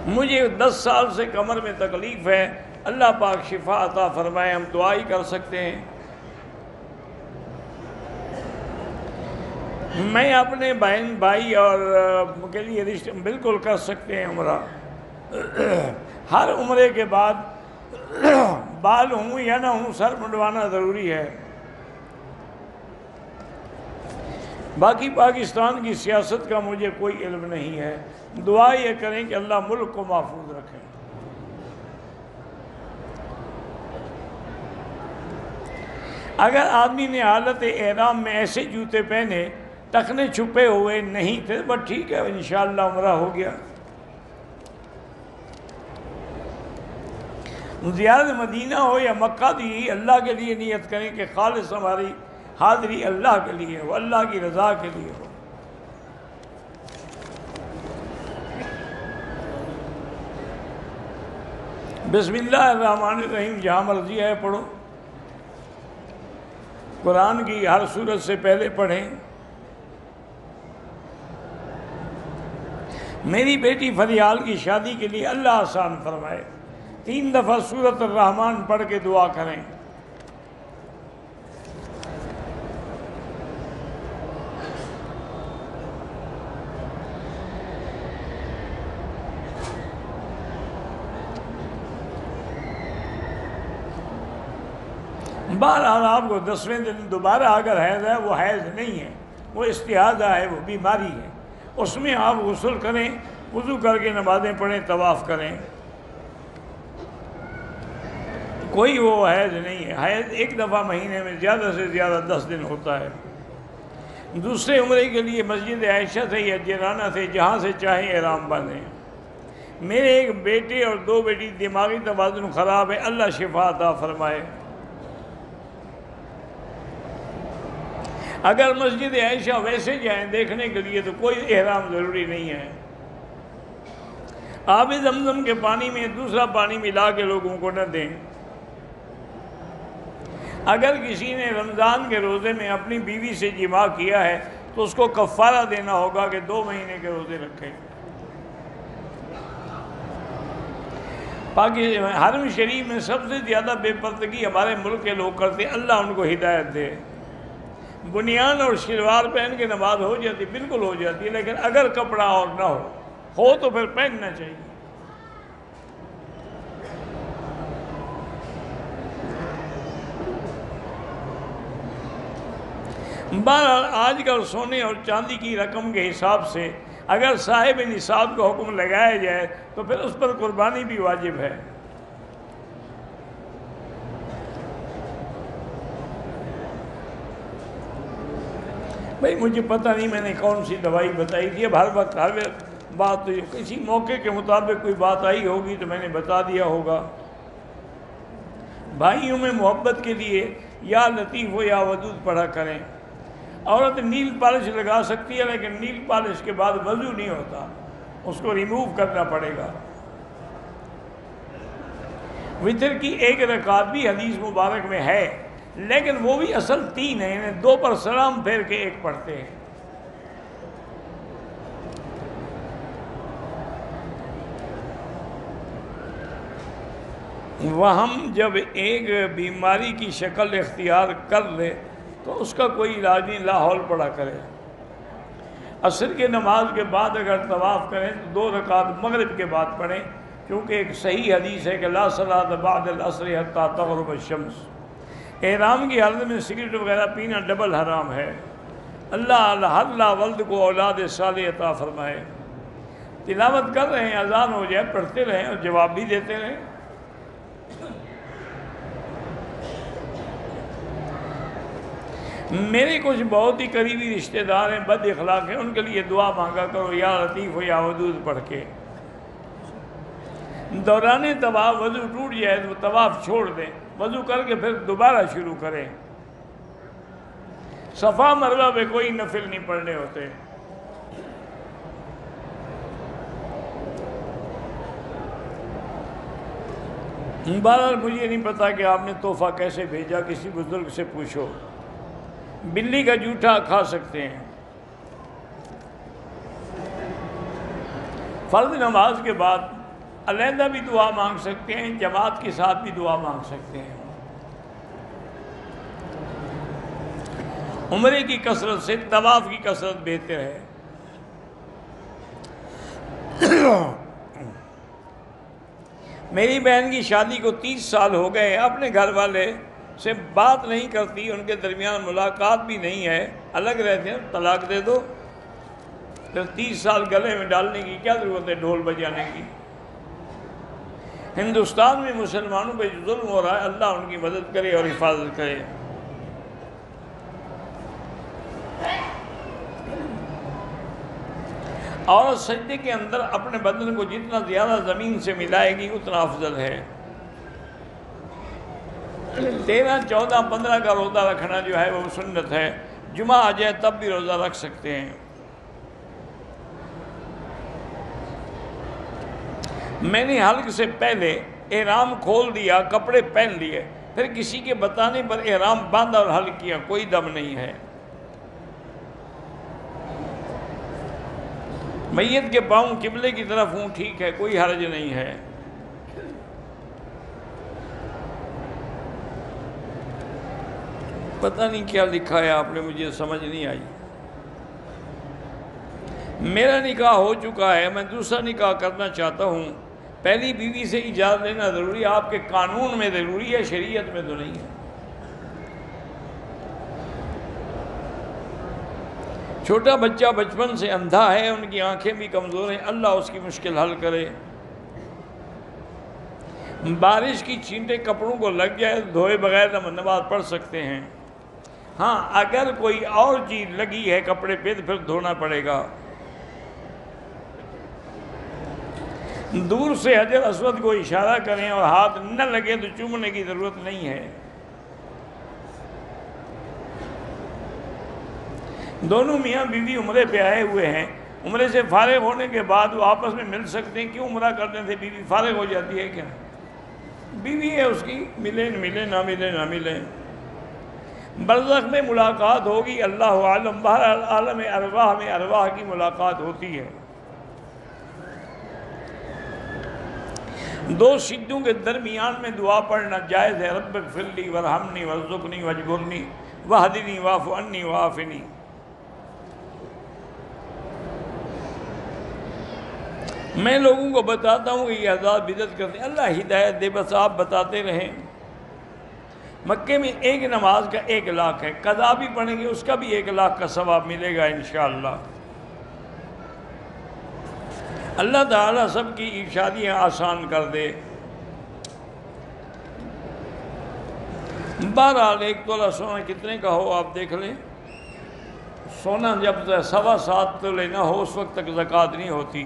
مجھے 10 سال سے کمر میں تکلیف ہے، اللہ پاک شفا عطا فرمائے، ہم دعا ہی کر سکتے ہیں۔ میں اپنے بہن بھائی اور کے لیے رشتے بالکل کر سکتے ہیں عمرہ۔ ہر عمرے کے بعد بال ہوں یا نہ ہوں سر منڈوانا ضروری ہے۔ باقی پاکستان کی سیاست کا مجھے کوئی علم نہیں ہے، دعا یہ کریں کہ اللہ ملک کو محفوظ رکھے۔ اگر آدمی نے حالت احرام میں ایسے جوتے پہنے، ٹخنے چھپے ہوئے نہیں تھے، بس ٹھیک ہے، انشاءاللہ عمرہ ہو گیا۔ زیارت مدینہ ہو یا مکہ دی، اللہ کے لیے نیت کریں کہ خالص ہماری حاضری اللہ کے لیے ہو، اللہ کی رضا کے لیے ہو۔ بسم اللہ الرحمن الرحیم جہاں مرضی ہے پڑھو، قرآن کی ہر سورت سے پہلے پڑھیں۔ میری بیٹی فریال کی شادی کے لیے اللہ آسان فرمائے، 3 دفعہ سورۃ الرحمن پڑھ کے دعا کریں۔ بہرحال آپ کو 10ویں دن دوبارہ اگر حیض ہے، وہ حیض نہیں ہے، وہ استحاضہ ہے، وہ بیماری ہے، اس میں آپ غسل کریں، وضو کر کے نمازیں پڑھیں، طواف کریں، کوئی وہ حیض نہیں ہے۔ حیض 1 دفعہ مہینے میں زیادہ سے زیادہ 10 دن ہوتا ہے۔ دوسرے عمرے کے لیے مسجد عائشہ سے یا جیرانہ سے جہاں سے چاہیں احرام باندھیں۔ میرے ایک بیٹے اور 2 بیٹی دماغی توازن خراب ہے، اللہ شفا عطا فرمائے۔ اگر مسجد عائشہ ویسے جائیں دیکھنے کے لیے تو کوئی احرام ضروری نہیں ہے۔ آب زمزم کے پانی میں دوسرا پانی ملا کے لوگوں کو نہ دیں۔ اگر کسی نے رمضان کے روزے میں اپنی بیوی سے جماع کیا ہے تو اس کو کفارہ دینا ہوگا کہ 2 مہینے کے روزے رکھیں۔ حرم شریف میں سب سے زیادہ بے پردگی ہمارے ملک کے لوگ کرتے ہیں، اللہ ان کو ہدایت دے۔ بنیان اور شلوار پہن کے نماز ہو جاتی، بالکل ہو جاتی ہے، لیکن اگر کپڑا اور نہ ہو تو پھر پہننا چاہیے۔ بہرحال آج کل سونے اور چاندی کی رقم کے حساب سے اگر صاحب نصاب کا حکم لگایا جائے تو پھر اس پر قربانی بھی واجب ہے۔ بھائی مجھے پتہ نہیں میں نے کون سی دوائی بتائی تھی، اب ہر وقت ہر بات تو کسی موقع کے مطابق کوئی بات آئی ہوگی تو میں نے بتا دیا ہوگا۔ بھائیوں میں محبت کے لیے یا لطیف ہو یا ودود پڑھا کریں۔ عورت نیل پالش لگا سکتی ہے لیکن نیل پالش کے بعد وضو نہیں ہوتا، اس کو ریموو کرنا پڑے گا۔ وتر کی 1 رکعت بھی حدیث مبارک میں ہے، لیکن وہ بھی اصل 3 ہیں، یعنی 2 پر سلام پھیر کے 1 پڑھتے ہیں۔ ہم جب ایک بیماری کی شکل اختیار کر لے تو اس کا کوئی علاج نہیں، لا حول پڑھا کرے۔ عصر کے نماز کے بعد اگر طواف کریں تو 2 رکعت مغرب کے بعد پڑھیں، کیونکہ ایک صحیح حدیث ہے کہ لا صلاۃ بعد العصر حتی تغرب الشمس۔ احرام کی حالت میں سگریٹ وغیرہ پینا ڈبل حرام ہے۔ اللہ ہر لا ولد کو اولاد صالح عطا فرمائے۔ تلاوت کر رہے ہیں، اذان ہو جائے پڑھتے رہیں اور جواب بھی دیتے رہیں۔ میرے کچھ بہت ہی قریبی رشتہ دار ہیں، بد اخلاق ہیں، ان کے لیے دعا مانگا کرو یا لطیف ہو یا ودود پڑھ کے۔ دوران طواف وضو ٹوٹ جائے تو طواف چھوڑ دیں، وضو کر کے پھر دوبارہ شروع کریں۔ صفا مروہ پہ کوئی نفل نہیں پڑھنے ہوتے۔ بہرحال مجھے نہیں پتا کہ آپ نے تحفہ کیسے بھیجا، کسی بزرگ سے پوچھو۔ بلی کا جوٹا کھا سکتے ہیں۔ فرض نماز کے بعد علیحدہ بھی دعا مانگ سکتے ہیں، جماعت کے ساتھ بھی دعا مانگ سکتے ہیں۔ عمرے کی کثرت سے طواف کی کثرت بہتر ہے۔ میری بہن کی شادی کو 30 سال ہو گئے، اپنے گھر والے سے بات نہیں کرتی، ان کے درمیان ملاقات بھی نہیں ہے، الگ رہتے ہیں، طلاق دے دو۔ پھر 30 سال گلے میں ڈالنے کی کیا ضرورت ہے ڈھول بجانے کی؟ ہندوستان میں مسلمانوں پہ جو ظلم ہو رہا ہے، اللہ ان کی مدد کرے اور حفاظت کرے۔ اور سجدے کے اندر اپنے بدن کو جتنا زیادہ زمین سے ملائے گی اتنا افضل ہے۔ 13، 14، 15 کا روزہ رکھنا جو ہے وہ سنت ہے، جمعہ آ جائے تب بھی روزہ رکھ سکتے ہیں۔ میں نے حلق سے پہلے احرام کھول دیا، کپڑے پہن لیے، پھر کسی کے بتانے پر احرام باندھا اور حلق کیا، کوئی دم نہیں ہے۔ میت کے پاؤں قبلے کی طرف ہوں، ٹھیک ہے، کوئی حرج نہیں ہے۔ پتہ نہیں کیا لکھا ہے آپ نے، مجھے سمجھ نہیں آئی۔ میرا نکاح ہو چکا ہے، میں دوسرا نکاح کرنا چاہتا ہوں، پہلی بیوی سے اجازت لینا ضروری ہے؟ آپ کے قانون میں ضروری ہے، شریعت میں تو نہیں ہے۔ چھوٹا بچہ بچپن سے اندھا ہے، ان کی آنکھیں بھی کمزور ہیں، اللہ اس کی مشکل حل کرے۔ بارش کی چھینٹیں کپڑوں کو لگ جائے دھوئے بغیر نماز پڑھ سکتے ہیں۔ ہاں، اگر کوئی اور چیز لگی ہے کپڑے پہ تو پھر دھونا پڑے گا۔ دور سے حجر اسود کو اشارہ کریں اور ہاتھ نہ لگے تو چومنے کی ضرورت نہیں ہے۔ دونوں میاں بیوی عمرے پہ آئے ہوئے ہیں، عمرے سے فارغ ہونے کے بعد وہ آپس میں مل سکتے ہیں، کیوں عمرہ کرنے سے بیوی فارغ ہو جاتی ہے کیا؟ بیوی ہے اس کی، ملے ملے نہ ملے نہ ملے۔ برزخ میں ملاقات ہوگی، اللہ عالم، بہرحال عالم ارواح میں ارواح کی ملاقات ہوتی ہے۔ دو سجدوں کے درمیان میں دعا پڑھنا جائز ہے، رب اغفر لی وارحمنی وارزقنی واجبرنی واہدنی واعف عنی وعافنی۔ میں لوگوں کو بتاتا ہوں کہ یہ حضرات بدعت کرتے ہیں، اللہ ہدایت دے، بس آپ بتاتے رہیں۔ مکے میں ایک نماز کا 1 لاکھ ہے، قضا بھی پڑھیں گے اس کا بھی 1 لاکھ کا ثواب ملے گا انشاءاللہ۔ اللہ تعالیٰ سب کی شادیاں آسان کر دے۔ بہرحال 1 تولہ سونا کتنے کا ہو آپ دیکھ لیں، سونا جب 7.25 تولے نہ ہو اس وقت تک زکوٰۃ نہیں ہوتی۔